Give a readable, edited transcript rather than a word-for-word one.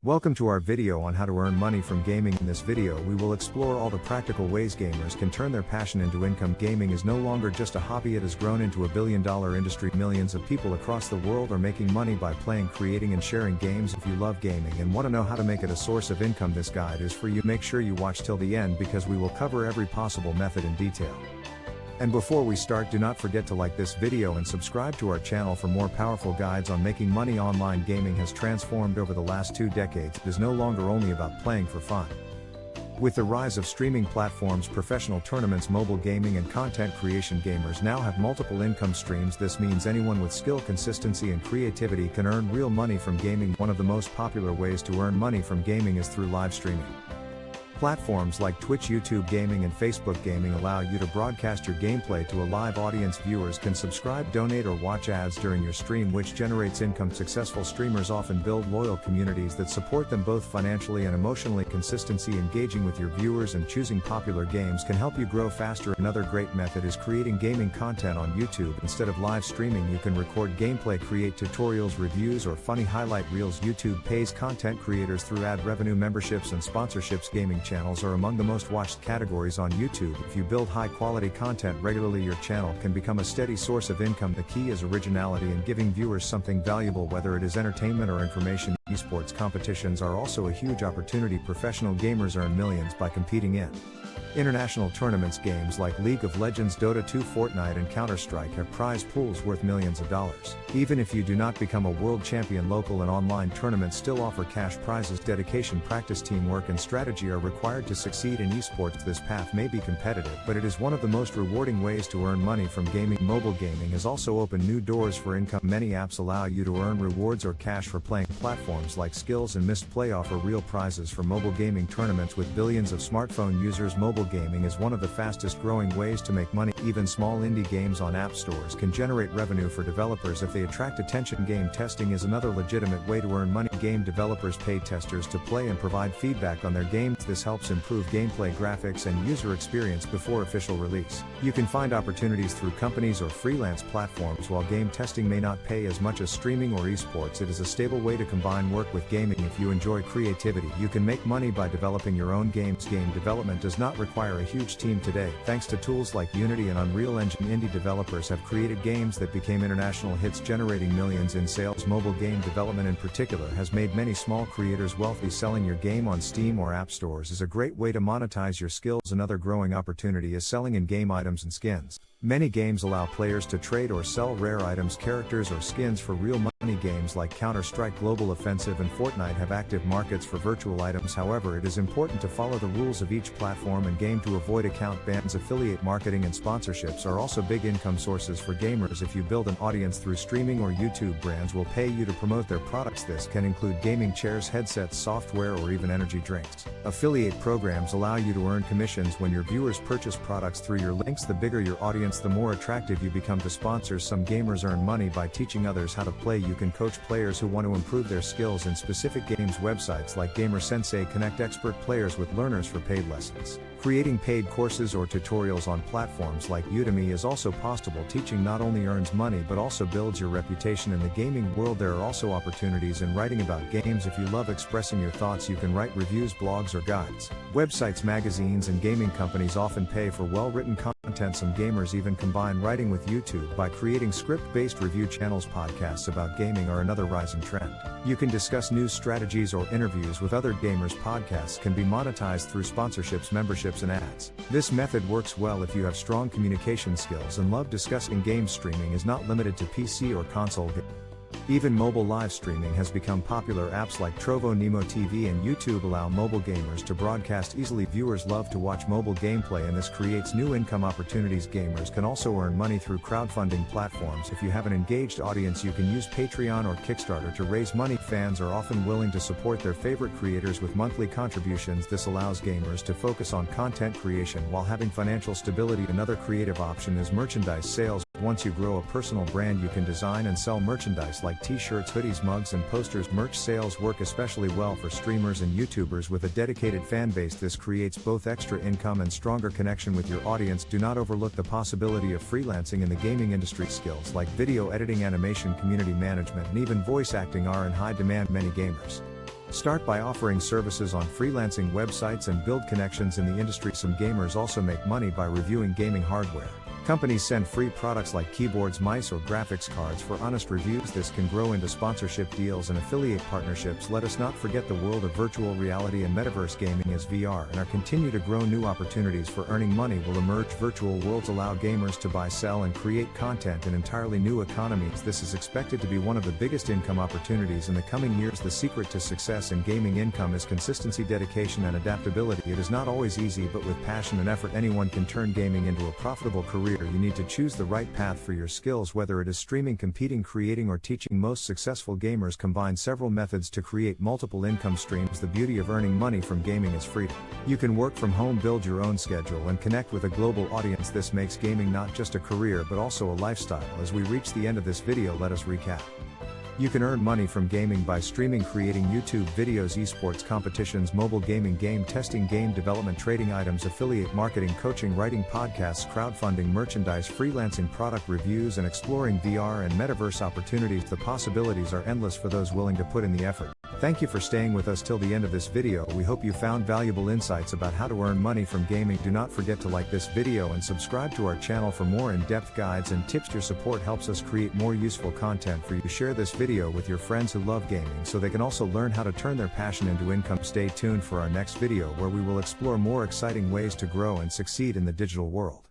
Welcome to our video on how to earn money from gaming. In this video we will explore all the practical ways gamers can turn their passion into income. Gaming is no longer just a hobby, it has grown into a billion-dollar industry. Millions of people across the world are making money by playing, creating and sharing games. If you love gaming and want to know how to make it a source of income, this guide is for you. Make sure you watch till the end because we will cover every possible method in detail. And before we start, do not forget to like this video and subscribe to our channel for more powerful guides on making money online. Gaming has transformed over the last 2 decades. It is no longer only about playing for fun. With the rise of streaming platforms, professional tournaments, mobile gaming and content creation, gamers now have multiple income streams. This means anyone with skill, consistency and creativity can earn real money from gaming. One of the most popular ways to earn money from gaming is through live streaming. Platforms like Twitch, YouTube Gaming and Facebook Gaming allow you to broadcast your gameplay to a live audience. Viewers can subscribe, donate or watch ads during your stream, which generates income. Successful streamers often build loyal communities that support them both financially and emotionally. Consistency, engaging with your viewers and choosing popular games can help you grow faster. Another great method is creating gaming content on YouTube. Instead of live streaming, you can record gameplay, create tutorials, reviews or funny highlight reels. YouTube pays content creators through ad revenue, memberships and sponsorships. Gaming channels are among the most watched categories on YouTube. If you build high quality content regularly, your channel can become a steady source of income. The key is originality and giving viewers something valuable, whether it is entertainment or information. Esports competitions are also a huge opportunity. Professional gamers earn millions by competing in international tournaments. Games like League of Legends, Dota 2, Fortnite and Counter-Strike have prize pools worth millions of dollars. Even if you do not become a world champion, local and online tournaments still offer cash prizes. Dedication, practice, teamwork and strategy are required to succeed in esports. This path may be competitive, but it is one of the most rewarding ways to earn money from gaming. Mobile gaming has also opened new doors for income. Many apps allow you to earn rewards or cash for playing. Platforms like Skills and Missed Play offer real prizes for mobile gaming tournaments. With billions of smartphone users, mobile gaming is one of the fastest growing ways to make money. Even small indie games on app stores can generate revenue for developers if they attract attention. Game testing is another legitimate way to earn money. Game developers pay testers to play and provide feedback on their games. This helps improve gameplay, graphics and user experience before official release. You can find opportunities through companies or freelance platforms. While game testing may not pay as much as streaming or esports, it is a stable way to combine work with gaming. If you enjoy creativity, you can make money by developing your own games. Game development does not require a huge team today. Thanks to tools like Unity and Unreal Engine, indie developers have created games that became international hits, generating millions in sales. Mobile game development in particular has made many small creators wealthy. Selling your game on Steam or app stores is a great way to monetize your skills. Another growing opportunity is selling in-game items and skins. Many games allow players to trade or sell rare items, characters or skins for real money. Games like Counter-Strike, Global Offensive and Fortnite have active markets for virtual items. However, it is important to follow the rules of each platform and game to avoid account bans. Affiliate marketing and sponsorships are also big income sources for gamers. If you build an audience through streaming or YouTube, brands will pay you to promote their products. This can include gaming chairs, headsets, software or even energy drinks. Affiliate programs allow you to earn commissions when your viewers purchase products through your links. The bigger your audience, the more attractive you become to sponsors. Some gamers earn money by teaching others how to play. You can coach players who want to improve their skills in specific games. Websites like Gamer Sensei connect expert players with learners for paid lessons. Creating paid courses or tutorials on platforms like Udemy is also possible. Teaching not only earns money but also builds your reputation in the gaming world. There are also opportunities in writing about games. If you love expressing your thoughts, you can write reviews, blogs or guides. Websites, magazines and gaming companies often pay for well-written content. Some gamers even combine writing with YouTube by creating script-based review channels. Podcasts about gaming are another rising trend. You can discuss news, strategies or interviews with other gamers. Podcasts can be monetized through sponsorships, memberships and ads. This method works well if you have strong communication skills and love discussing. Game streaming is not limited to PC or console games. Even mobile live streaming has become popular. Apps like Trovo, Nemo TV and YouTube allow mobile gamers to broadcast easily. Viewers love to watch mobile gameplay and this creates new income opportunities. Gamers can also earn money through crowdfunding platforms. If you have an engaged audience, you can use Patreon or Kickstarter to raise money. Fans are often willing to support their favorite creators with monthly contributions. This allows gamers to focus on content creation while having financial stability. Another creative option is merchandise sales. Once you grow a personal brand, you can design and sell merchandise like t-shirts, hoodies, mugs and posters. Merch sales work especially well for streamers and YouTubers with a dedicated fan base. This creates both extra income and stronger connection with your audience. Do not overlook the possibility of freelancing in the gaming industry. Skills like video editing, animation, community management and even voice acting are in high demand. Many gamers Start by offering services on freelancing websites and build connections in the industry. Some gamers also make money by reviewing gaming hardware. Companies send free products like keyboards, mice, or graphics cards for honest reviews. This can grow into sponsorship deals and affiliate partnerships. Let us not forget the world of virtual reality and metaverse gaming as VR and continue to grow. New opportunities for earning money will emerge. Virtual worlds allow gamers to buy, sell, and create content in entirely new economies. This is expected to be one of the biggest income opportunities in the coming years. The secret to success in gaming income is consistency, dedication, and adaptability. It is not always easy, but with passion and effort, anyone can turn gaming into a profitable career. You need to choose the right path for your skills, whether it is streaming, competing, creating, or teaching. Most successful gamers combine several methods to create multiple income streams. The beauty of earning money from gaming is freedom. You can work from home, build your own schedule, and connect with a global audience. This makes gaming not just a career but also a lifestyle. As we reach the end of this video, let us recap. You can earn money from gaming by streaming, creating YouTube videos, esports competitions, mobile gaming, game testing, game development, trading items, affiliate marketing, coaching, writing podcasts, crowdfunding, merchandise, freelancing, product reviews, and exploring VR and metaverse opportunities. The possibilities are endless for those willing to put in the effort. Thank you for staying with us till the end of this video. We hope you found valuable insights about how to earn money from gaming. Do not forget to like this video and subscribe to our channel for more in-depth guides and tips. Your support helps us create more useful content for you. Share this video with your friends who love gaming so they can also learn how to turn their passion into income. Stay tuned for our next video where we will explore more exciting ways to grow and succeed in the digital world.